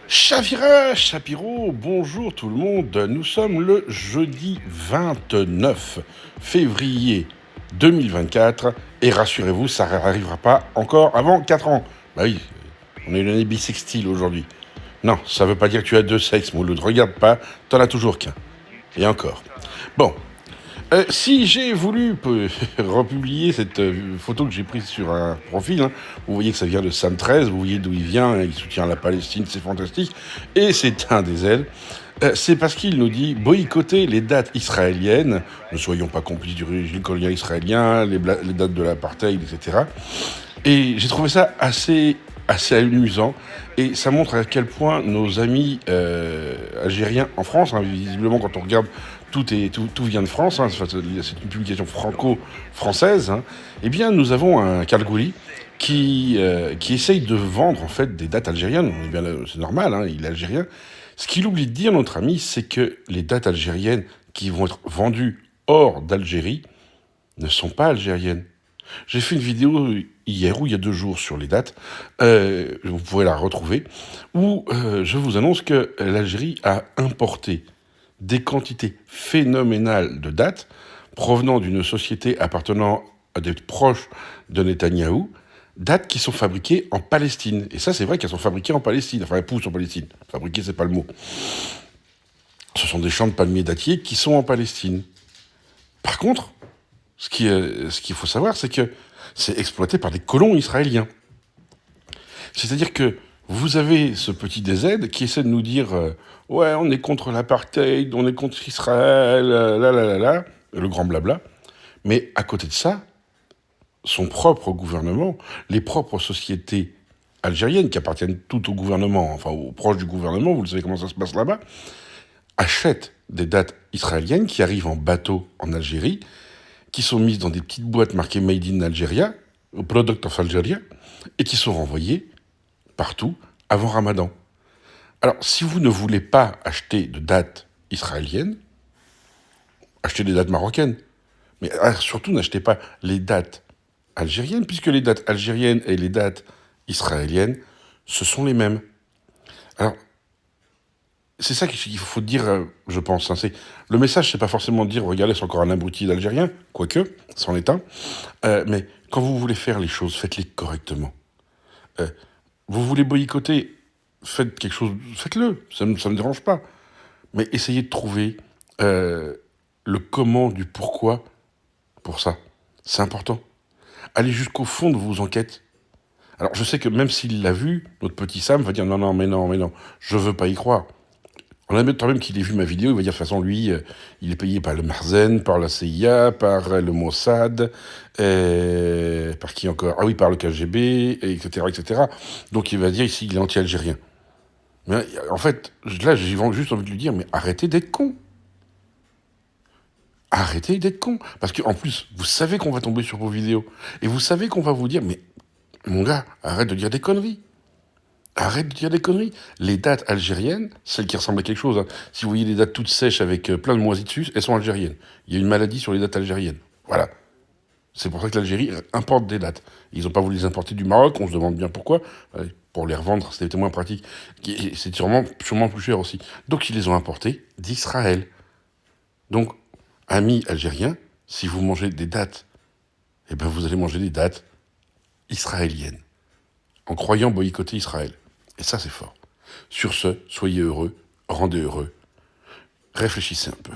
Chavira, Chapiro, bonjour tout le monde. Nous sommes le jeudi 29 février 2024 et rassurez-vous, ça n'arrivera pas encore avant 4 ans. Bah oui, on est une année bisextile aujourd'hui. Non, ça veut pas dire que tu as deux sexes, Mouloud. Regarde pas, t'en as toujours qu'un. Et encore. Bon, si j'ai voulu republier cette photo que j'ai prise sur un profil, hein, vous voyez que ça vient de Sam 13, vous voyez d'où il vient, hein, il soutient la Palestine, c'est fantastique, et c'est un des ailes. C'est parce qu'il nous dit boycotter les dates israéliennes, ne soyons pas complices du régime colonial israélien, les dates de l'apartheid, etc. Et j'ai trouvé ça assez amusant, et ça montre à quel point nos amis algériens en France, hein, visiblement quand on regarde tout vient de France, hein, c'est une publication franco-française, hein, eh bien nous avons un Kalgouli qui essaye de vendre en fait des dates algériennes. Eh bien, c'est normal, hein, il est algérien. Ce qu'il oublie de dire, notre ami, c'est que les dates algériennes qui vont être vendues hors d'Algérie ne sont pas algériennes. J'ai fait une vidéo hier ou il y a 2 jours sur les dates, vous pouvez la retrouver, où je vous annonce que l'Algérie a importé des quantités phénoménales de dates provenant d'une société appartenant à des proches de Netanyahou, dates qui sont fabriquées en Palestine. Et ça, c'est vrai qu'elles sont fabriquées en Palestine. Enfin, elles poussent en Palestine. Fabriquées, c'est pas le mot. Ce sont des champs de palmiers dattiers qui sont en Palestine. Par contre, ce qu'il faut savoir, c'est que c'est exploité par des colons israéliens. C'est-à-dire que vous avez ce petit DZ qui essaie de nous dire ouais, on est contre l'apartheid, on est contre Israël, le grand blabla. Mais à côté de ça, son propre gouvernement, les propres sociétés algériennes qui appartiennent toutes au gouvernement, enfin aux proches du gouvernement, vous le savez comment ça se passe là-bas, achètent des dates israéliennes qui arrivent en bateau en Algérie, qui sont mises dans des petites boîtes marquées Made in Algeria, Product of Algeria, et qui sont renvoyées partout avant Ramadan. Alors, si vous ne voulez pas acheter de dates israéliennes, achetez des dates marocaines. Mais surtout, n'achetez pas les dates algériennes, puisque les dates algériennes et les dates israéliennes, ce sont les mêmes. Alors, c'est ça qu'il faut dire, je pense. Hein. Le message, c'est pas forcément de dire, regardez, c'est encore un abruti d'Algérien, quoique, c'en est un. Mais quand vous voulez faire les choses, faites-les correctement. Vous voulez boycotter, faites quelque chose, faites-le, ça ne me dérange pas. Mais essayez de trouver le comment du pourquoi pour ça. C'est important. Allez jusqu'au fond de vos enquêtes. Alors je sais que même s'il l'a vu, notre petit Sam va dire non, non, mais non, mais non, je veux pas y croire. On admettant même qu'il ait vu ma vidéo, il va dire de toute façon, lui, il est payé par le Marzen, par la CIA, par le Mossad, par qui encore? Ah oui, par le KGB, etc., etc. Donc il va dire ici, il est anti-algérien. Mais en fait, là, j'ai juste envie de lui dire, mais arrêtez d'être con. Arrêtez d'être con. Parce qu'en plus, vous savez qu'on va tomber sur vos vidéos. Et vous savez qu'on va vous dire, mais mon gars, arrête de dire des conneries. Arrête de dire des conneries. Les dates algériennes, celles qui ressemblent à quelque chose, hein. Si vous voyez des dates toutes sèches avec plein de moisis dessus, elles sont algériennes. Il y a une maladie sur les dates algériennes. Voilà. C'est pour ça que l'Algérie importe des dates. Ils n'ont pas voulu les importer du Maroc, on se demande bien pourquoi. Pour les revendre, c'était moins pratique. C'est sûrement plus cher aussi. Donc ils les ont importés d'Israël. Donc, amis algériens, si vous mangez des dates, eh ben vous allez manger des dates israéliennes, en croyant boycotter Israël. Et ça, c'est fort. Sur ce, soyez heureux, rendez heureux, réfléchissez un peu.